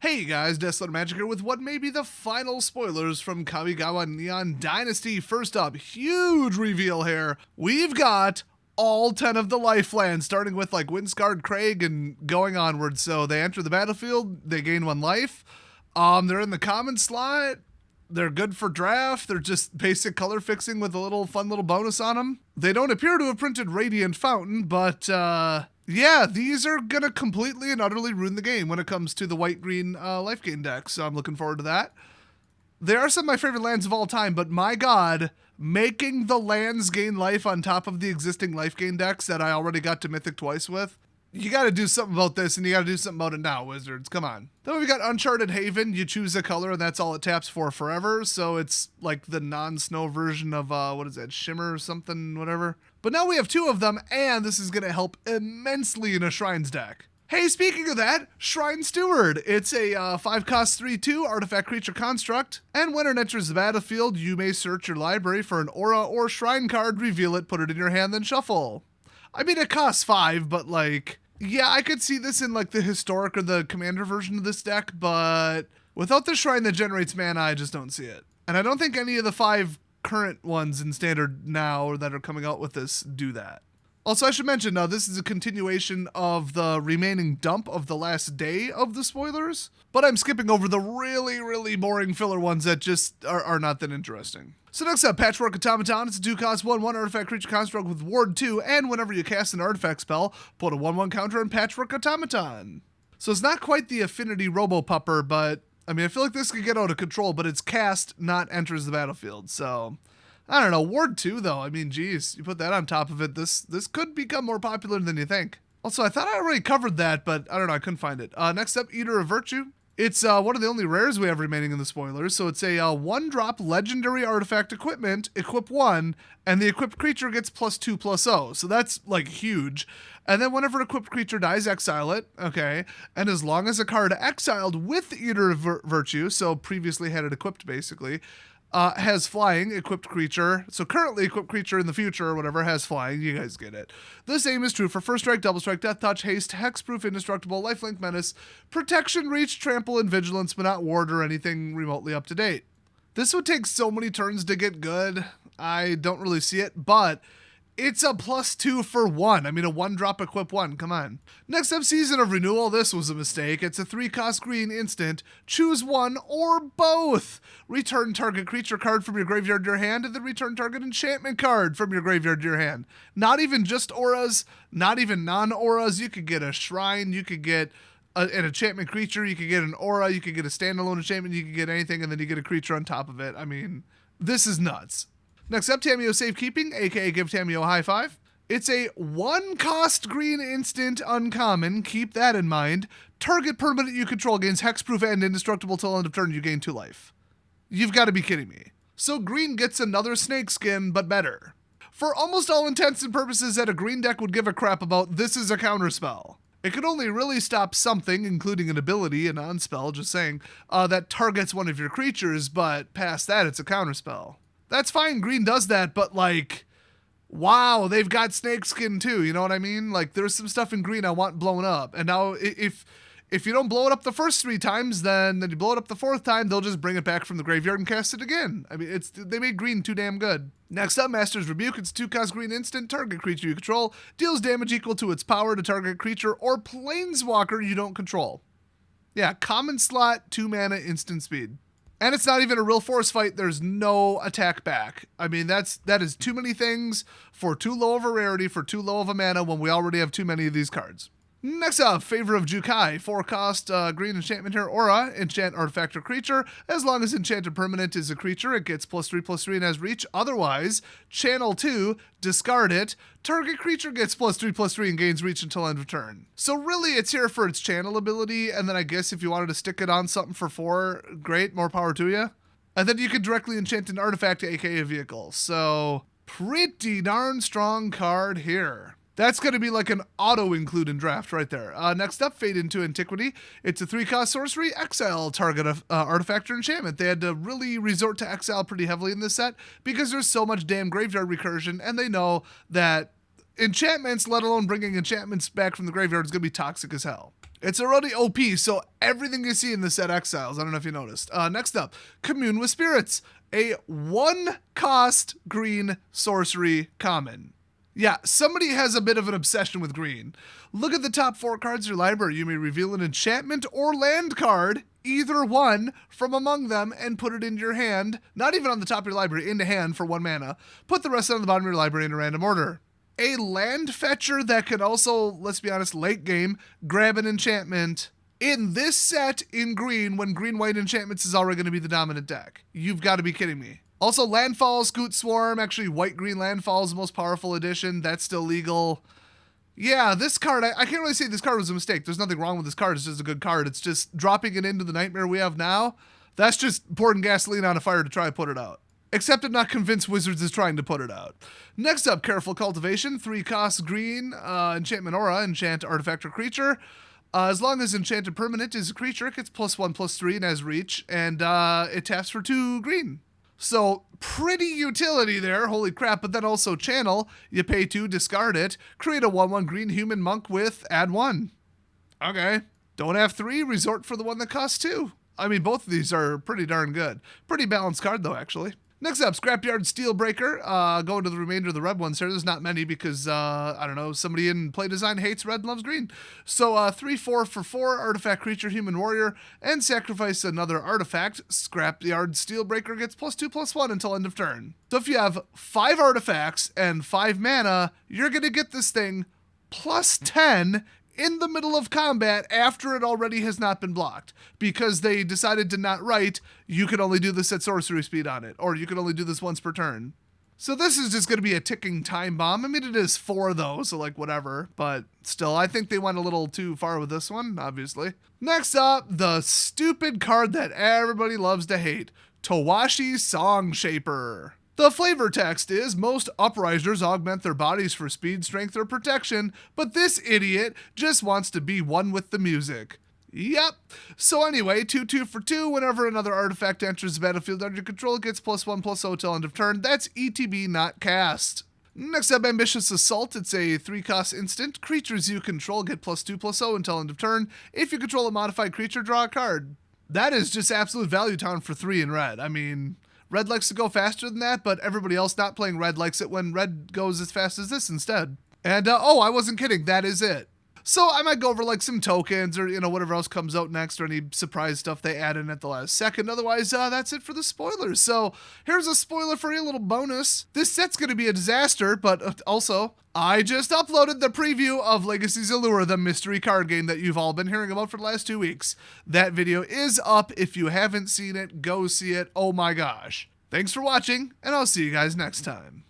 Hey guys, Desolate Magic here with what may be the final spoilers from Kamigawa Neon Dynasty. First up, huge reveal here. We've got all 10 of the lifelands, starting with like Windscarred Craig and going onward. So they enter the battlefield, they gain 1 life. They're in the common slot. They're good for draft. They're just basic color fixing with a little fun little bonus on them. They don't appear to have printed Radiant Fountain, but yeah, these are going to completely and utterly ruin the game when it comes to the white-green life gain deck, so I'm looking forward to that. They are some of my favorite lands of all time, but my god, making the lands gain life on top of the existing life gain decks that I already got to Mythic twice with, you got to do something about this, and you got to do something about it now, Wizards. Come on. Then we got Uncharted Haven. You choose a color, and that's all it taps for forever. So it's like the non-snow version of, what is that, Shimmer or something, whatever. But now we have 2 of them, and this is going to help immensely in a Shrines deck. Hey, speaking of that, Shrine Steward. It's a 5-cost 3/2 artifact creature construct, and when it enters the battlefield, you may search your library for an aura or shrine card, reveal it, put it in your hand, then shuffle. I mean, it costs 5, but like, yeah, I could see this in like the historic or the commander version of this deck, but without the shrine that generates mana, I just don't see it. And I don't think any of the 5 current ones in standard now or that are coming out with this do that. Also, I should mention, this is a continuation of the remaining dump of the last day of the spoilers, but I'm skipping over the really, really boring filler ones that just are not that interesting. So next up, Patchwork Automaton. It's a 2-cost 1/1 artifact creature construct with Ward 2, and whenever you cast an artifact spell, put a 1/1 counter on Patchwork Automaton. So it's not quite the Affinity Robo-Pupper, but I mean, I feel like this could get out of control, but it's cast, not enters the battlefield, so I don't know. Ward 2, though, I mean, geez, you put that on top of it, this could become more popular than you think. Also, I thought I already covered that, but I don't know, I couldn't find it. Next up, Eater of Virtue. It's one of the only rares we have remaining in the spoilers, so it's a 1-drop legendary artifact equipment, equip 1, and the equipped creature gets +2/+0, so that's, like, huge. And then whenever equipped creature dies, exile it, okay, and as long as a card exiled with Eater of Virtue, so previously had it equipped, basically, has flying, equipped creature. So currently equipped creature in the future or whatever has flying. You guys get it. The same is true for First Strike, Double Strike, Death Touch, Haste, Hexproof, Indestructible, Lifelink, Menace, Protection, Reach, Trample, and Vigilance, but not Ward or anything remotely up to date. This would take so many turns to get good. I don't really see it, but it's a +2 for 1. I mean, a 1-drop equip 1. Come on. Next up, Season of Renewal. This was a mistake. It's a 3-cost green instant. Choose one or both. Return target creature card from your graveyard to your hand, and then return target enchantment card from your graveyard to your hand. Not even just auras, not even non-auras. You could get a shrine. You could get an enchantment creature. You could get an aura. You could get a standalone enchantment. You could get anything, and then you get a creature on top of it. I mean, this is nuts. Next up, Tamiyo Safekeeping, aka Give Tamiyo a High Five. It's a 1-cost green instant uncommon, keep that in mind. Target permanent you control gains hexproof and indestructible till end of turn, you gain 2 life. You've got to be kidding me. So green gets another snake skin, but better. For almost all intents and purposes that a green deck would give a crap about, this is a counterspell. It could only really stop something, including an ability, a non-spell, just saying, that targets one of your creatures, but past that, it's a counterspell. That's fine, green does that, but like, wow, they've got snakeskin too, you know what I mean? Like, there's some stuff in green I want blown up. And now, if you don't blow it up the first 3 times, then you blow it up the 4th time, they'll just bring it back from the graveyard and cast it again. I mean, they made green too damn good. Next up, Master's Rebuke. It's 2-cost green instant. Target creature you control deals damage equal to its power to target creature or planeswalker you don't control. Yeah, common slot, 2 mana, instant speed. And it's not even a real force fight. There's no attack back. I mean, that is too many things for too low of a rarity, for too low of a mana when we already have too many of these cards. Next up, Favor of Jukai. 4-cost green enchantment here, aura, enchant artifact or creature. As long as enchanted permanent is a creature, it gets +3/+3 and has reach. Otherwise, channel 2, discard it. Target creature gets +3/+3 and gains reach until end of turn. So really, it's here for its channel ability, and then I guess if you wanted to stick it on something for 4, great, more power to you. And then you could directly enchant an artifact, aka a vehicle. So, pretty darn strong card here. That's going to be like an auto-include in draft right there. Next up, Fade into Antiquity. It's a 3-cost sorcery, exile target artifact or enchantment. They had to really resort to exile pretty heavily in this set because there's so much damn graveyard recursion, and they know that enchantments, let alone bringing enchantments back from the graveyard, is going to be toxic as hell. It's already OP, so everything you see in this set exiles. I don't know if you noticed. Next up, Commune with Spirits. A 1-cost green sorcery common. Yeah, somebody has a bit of an obsession with green. Look at the top 4 cards of your library. You may reveal an enchantment or land card, either one, from among them and put it into your hand. Not even on the top of your library, into hand for 1 mana. Put the rest on the bottom of your library in a random order. A land fetcher that can also, let's be honest, late game, grab an enchantment. In this set, in green, when green-white enchantments is already going to be the dominant deck. You've got to be kidding me. Also, Landfall, Scoot Swarm, actually white-green Landfall is the most powerful edition. That's still legal. Yeah, this card, I can't really say this card was a mistake. There's nothing wrong with this card. It's just a good card. It's just dropping it into the nightmare we have now. That's just pouring gasoline on a fire to try and put it out. Except I'm not convinced Wizards is trying to put it out. Next up, Careful Cultivation. 3 costs green, enchantment aura, enchant artifact or creature. As long as enchanted permanent is a creature, it gets +1/+3 and has reach, and it taps for 2 green. So pretty utility there, holy crap, but then also channel. You pay 2, discard it, create a 1/1 green human monk with add 1. Okay. Don't have 3, resort for the one that costs 2. I mean, both of these are pretty darn good. Pretty balanced card though, actually. Next up, Scrapyard Steelbreaker. Going to the remainder of the red ones here. There's not many because, I don't know, somebody in play design hates red and loves green. So 3/4 for 4, artifact creature, human warrior, and sacrifice another artifact. Scrapyard Steelbreaker gets +2/+1 until end of turn. So if you have 5 artifacts and 5 mana, you're going to get this thing +10 in the middle of combat after it already has not been blocked, because they decided to not write, you can only do this at sorcery speed on it, or you can only do this once per turn. So this is just going to be a ticking time bomb. I mean, it is 4 though, so like whatever, but still, I think they went a little too far with this one, obviously. Next up, the stupid card that everybody loves to hate, Towashi Song Shaper. The flavor text is, most uprisers augment their bodies for speed, strength, or protection, but this idiot just wants to be one with the music. Yep. So anyway, 2/2 for 2, whenever another artifact enters the battlefield under your control, it gets +1/+0 till end of turn. That's ETB, not cast. Next up, Ambitious Assault. It's a 3-cost instant. Creatures you control get +2/+0 until end of turn. If you control a modified creature, draw a card. That is just absolute value town for 3 in red. I mean, red likes to go faster than that, but everybody else not playing red likes it when red goes as fast as this instead. And, oh, I wasn't kidding. That is it. So I might go over like some tokens or, you know, whatever else comes out next or any surprise stuff they add in at the last second. Otherwise, that's it for the spoilers. So here's a spoiler for you, a little bonus. This set's going to be a disaster, but also I just uploaded the preview of Legacy's Allure, the mystery card game that you've all been hearing about for the last 2 weeks. That video is up. If you haven't seen it, go see it. Oh my gosh. Thanks for watching, and I'll see you guys next time.